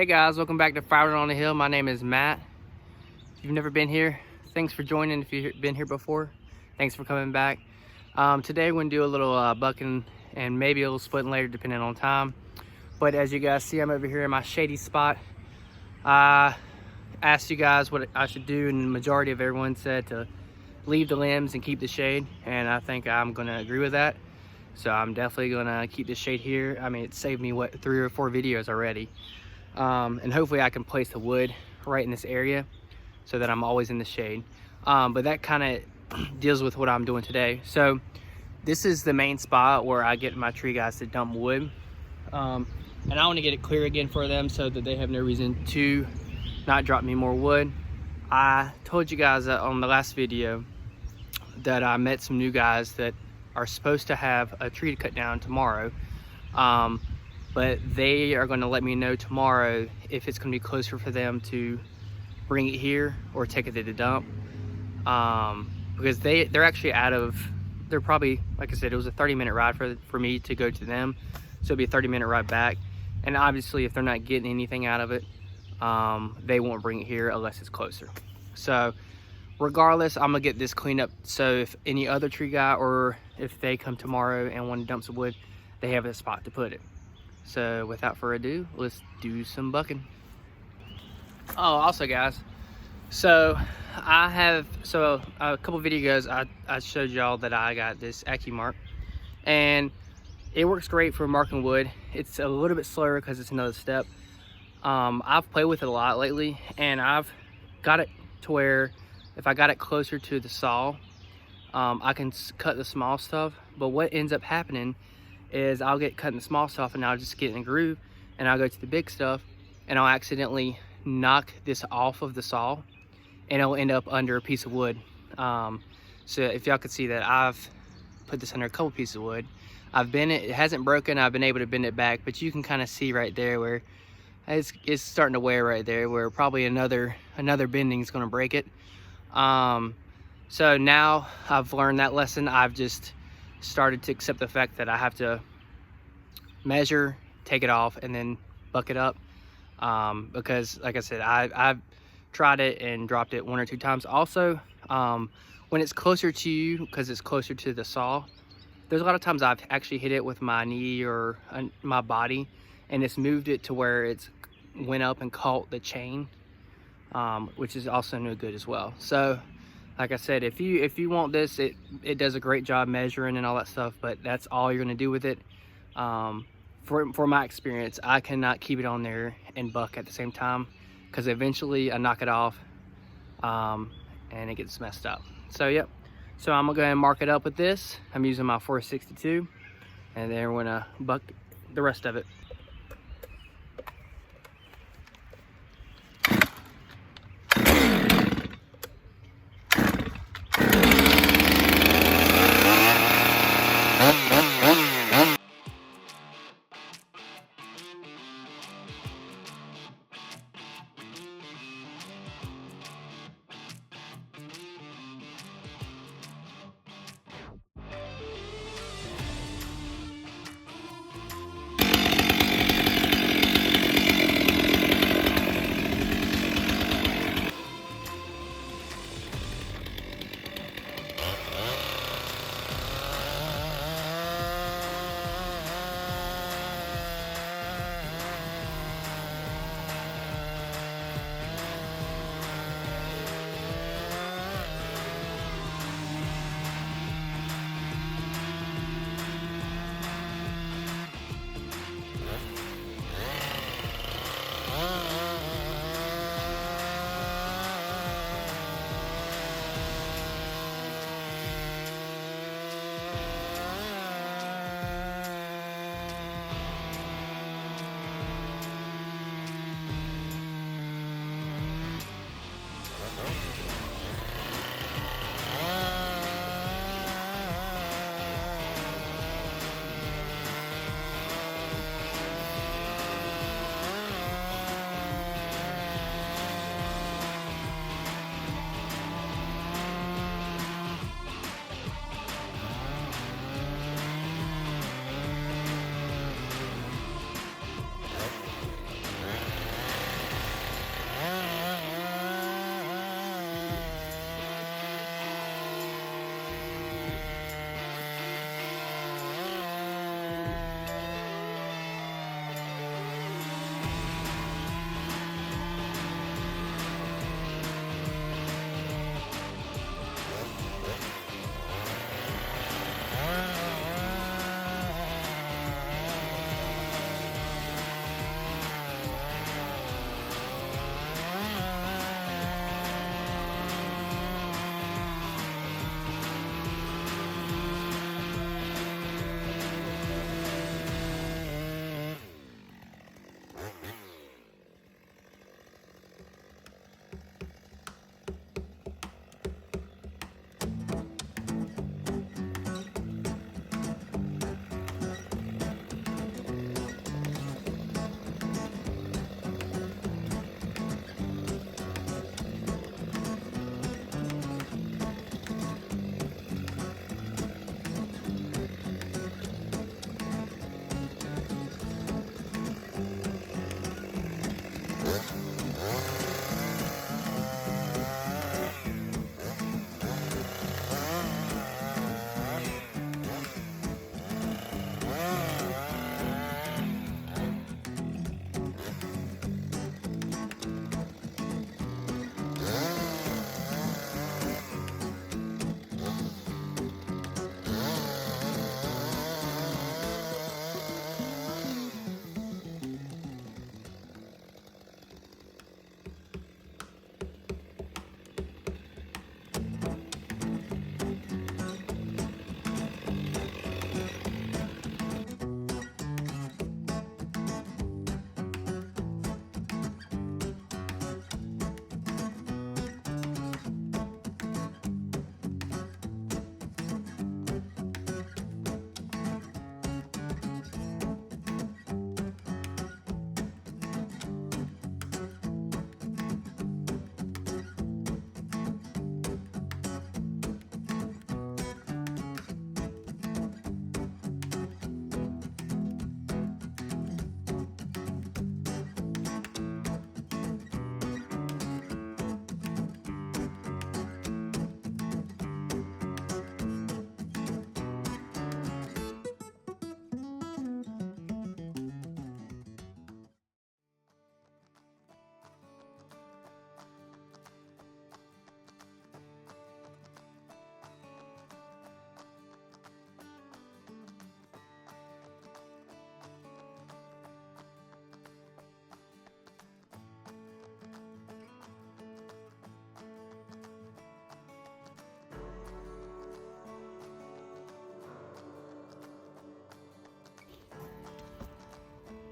Hey guys, welcome back to Firewood on the Hill. My name is Matt. If you've never been here, thanks for joining. If you've been here before, thanks for coming back. Today we're gonna do a little bucking and maybe a little splitting later depending on time. But as you guys see, I'm over here in my shady spot. I asked you guys what I should do, and the majority of everyone said to leave the limbs and keep the shade, and I think I'm gonna agree with that. So I'm definitely gonna keep the shade here. I mean, it saved me what, 3 or 4 videos already. And hopefully I can place the wood right in this area so that I'm always in the shade. But that kind of deals with what I'm doing today. So this is the main spot where I get my tree guys to dump wood. And I want to get it clear again for them so that they have no reason to not drop me more wood. I told you guys on the last video that I met some new guys that are supposed to have a tree to cut down tomorrow. But they are going to let me know tomorrow if it's going to be closer for them to bring it here or take it to the dump. Because they're actually they're probably, like I said, it was a 30-minute ride for me to go to them. So it'll be a 30-minute ride back. And obviously if they're not getting anything out of it, they won't bring it here unless it's closer. So regardless, I'm gonna get this cleaned up. So if any other tree guy, or if they come tomorrow and want to dump some wood, they have a spot to put it. So without further ado, let's do some bucking. Oh, also guys, so I have, a couple videos I showed y'all that I got this Acc-U-Mark, and it works great for marking wood. It's a little bit slower because it's another step. I've played with it a lot lately, and I've got it to where if I got it closer to the saw, I can cut the small stuff. But what ends up happening is I'll get cutting the small stuff and I'll just get in a groove, and I'll go to the big stuff and I'll accidentally knock this off of the saw and it'll end up under a piece of wood. So if y'all could see that, I've put this under a couple pieces of wood. It hasn't broken, I've been able to bend it back, but you can kind of see right there where it's starting to wear right there, where probably another bending is going to break it. So now I've learned that lesson. I've just started to accept the fact that I have to measure, take it off, and then buck it up, because like I said, I've tried it and dropped it 1 or 2 times. Also, when it's closer to you, because it's closer to the saw, there's a lot of times I've actually hit it with my knee or my body, and it's moved it to where it's went up and caught the chain, which is also no good as well. So like I said, if you want this, it does a great job measuring and all that stuff, but that's all you're gonna do with it. For my experience, I cannot keep it on there and buck at the same time, because eventually I knock it off, and it gets messed up. So yep, so I'm gonna go ahead and mark it up with this. I'm using my 462, and then we're gonna buck the rest of it.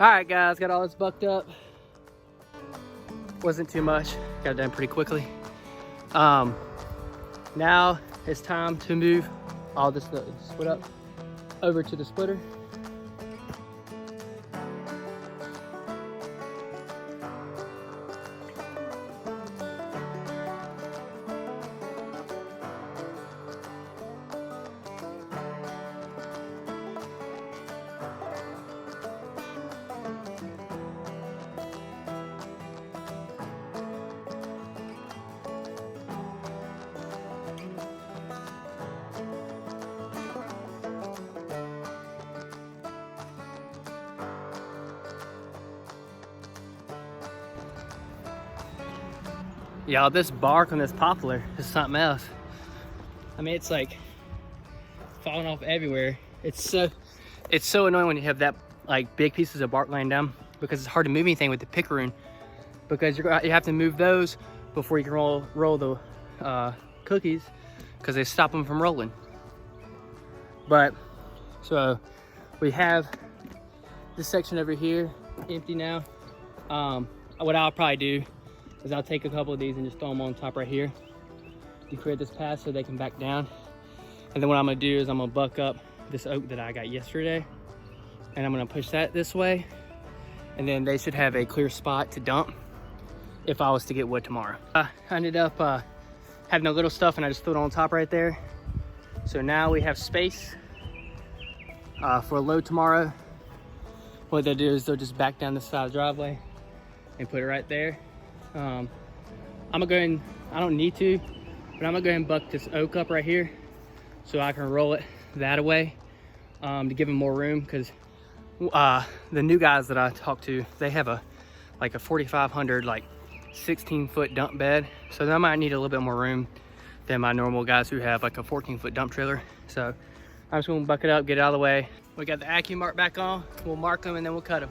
Alright guys, got all this bucked up. Wasn't too much, got it done pretty quickly. Now it's time to move all this split up over to the splitter. Y'all, this bark on this poplar is something else. I mean, it's like falling off everywhere. It's so annoying when you have that like big pieces of bark laying down, because it's hard to move anything with the picaroon, because you have to move those before you can roll the cookies, because they stop them from rolling. But so we have this section over here empty now. What I'll probably do is I'll take a couple of these and just throw them on top right here to create this path so they can back down. And then what I'm gonna do is I'm gonna buck up this oak that I got yesterday, and I'm gonna push that this way, and then they should have a clear spot to dump if I was to get wood tomorrow. I ended up having a little stuff and I just threw it on top right there. So now we have space for a load tomorrow. What they'll do is they'll just back down the side of the driveway and put it right there. I'm gonna go ahead and, I don't need to, but I'm gonna go ahead and buck this oak up right here so I can roll it that away to give them more room, because the new guys that I talked to, they have a 4,500 like 16-foot dump bed, so they might need a little bit more room than my normal guys who have like a 14-foot dump trailer. So I'm just gonna buck it up, get it out of the way. We got the Acc-U-Mark back on, we'll mark them and then we'll cut them.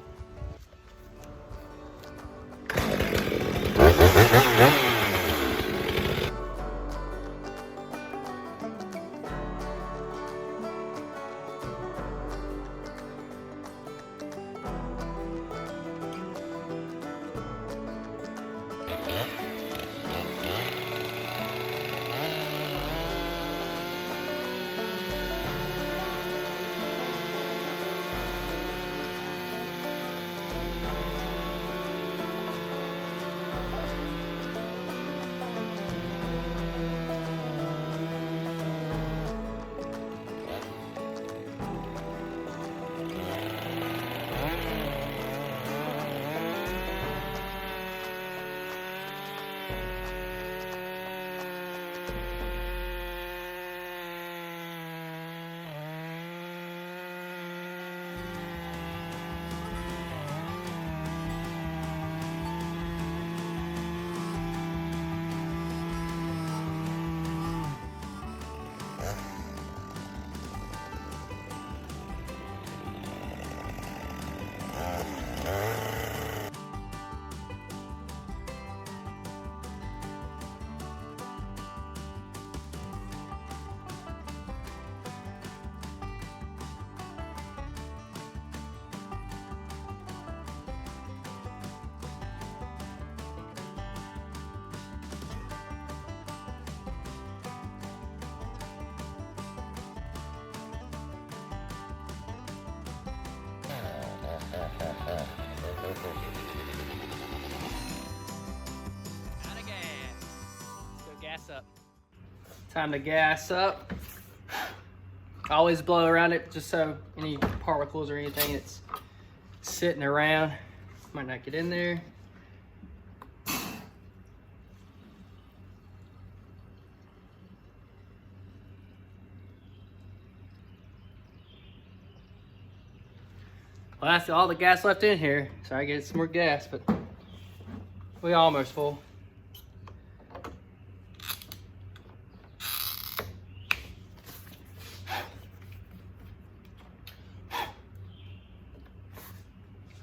of gas. Let's go gas up. Time to gas up. I always blow around it just so any particles or anything that's sitting around might not get in there. Well, that's all the gas left in here. So I get some more gas, but we almost full.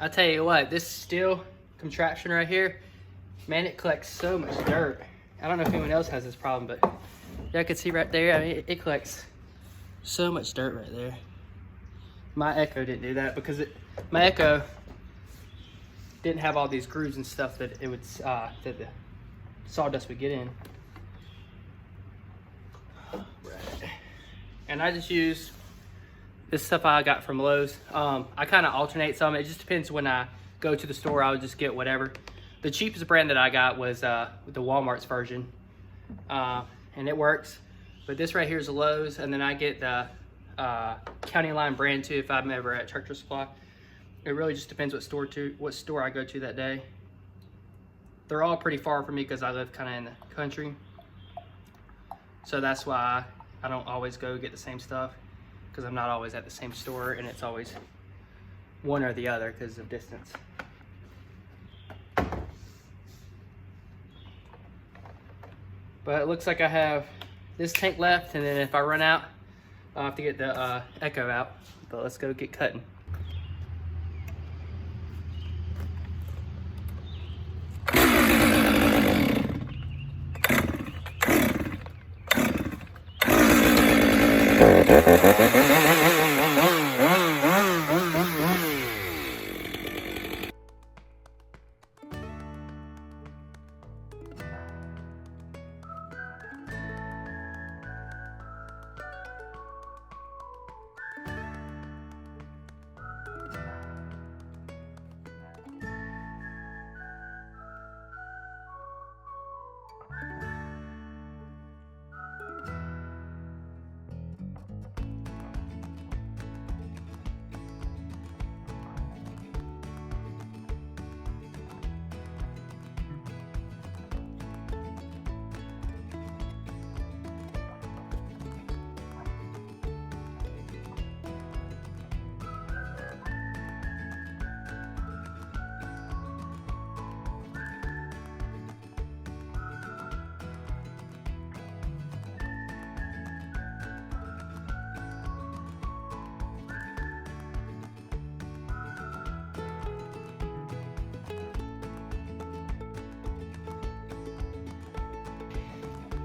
I tell you what, this Stihl contraption right here, man, it collects so much dirt. I don't know if anyone else has this problem, but yeah, I can see right there. I mean, it collects so much dirt right there. My Acc-U didn't do that because my Acc-U didn't have all these grooves and stuff that it would that the sawdust would get in. Right. And I just use this stuff I got from Lowe's. I kind of alternate some. It just depends when I go to the store. I would just get whatever. The cheapest brand that I got was the Walmart's version, and it works. But this right here is a Lowe's, and then I get the County Line brand too if I'm ever at Tractor Supply. It really just depends what store I go to that day. They're all pretty far from me because I live kind of in the country, so that's why I don't always go get the same stuff, because I'm not always at the same store, and it's always one or the other because of distance. But it looks like I have this tank left, and then if I run out, I'll have to get the Acc-U out. But let's go get cutting.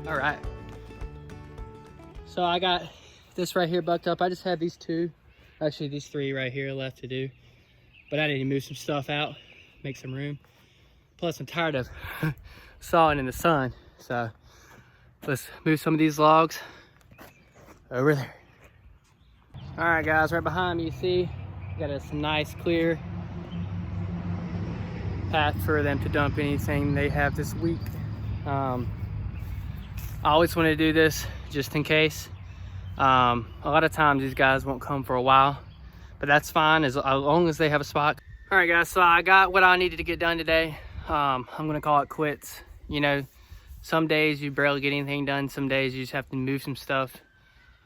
All right, so I got this right here bucked up. I just have these two, actually these three right here left to do, but I need to move some stuff out, make some room. Plus I'm tired of sawing in the sun, so let's move some of these logs over there. All right guys, right behind me you see got a nice clear path for them to dump anything they have this week. I always want to do this just in case. A lot of times these guys won't come for a while, but that's fine as long as they have a spot. All right guys, so I got what I needed to get done today. I'm gonna call it quits. You know, some days you barely get anything done. Some days you just have to move some stuff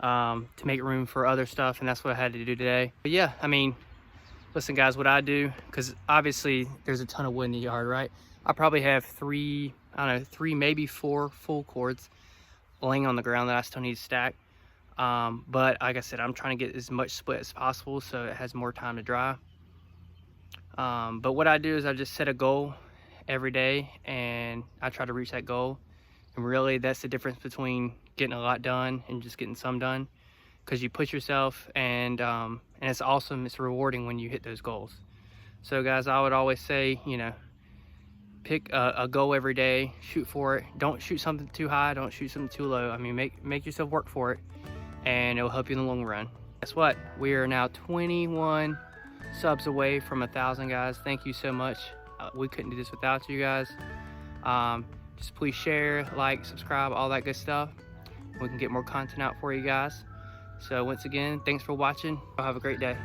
to make room for other stuff, and that's what I had to do today. But yeah, I mean, listen guys, what I do, because obviously there's a ton of wood in the yard, right? I probably have three, maybe four full cords laying on the ground that I still need to stack. But like I said, I'm trying to get as much split as possible so it has more time to dry. But what I do is I just set a goal every day and I try to reach that goal. And really that's the difference between getting a lot done and just getting some done, because you push yourself, and it's awesome, it's rewarding when you hit those goals. So guys, I would always say, you know, pick a goal every day, shoot for it. Don't shoot something too high, don't shoot something too low. I mean, make yourself work for it, and it will help you in the long run. Guess what? We are now 21 subs away from 1,000, guys. Thank you so much. We couldn't do this without you guys. Just please share, like, subscribe, all that good stuff. We can get more content out for you guys. So once again, thanks for watching. Have a great day.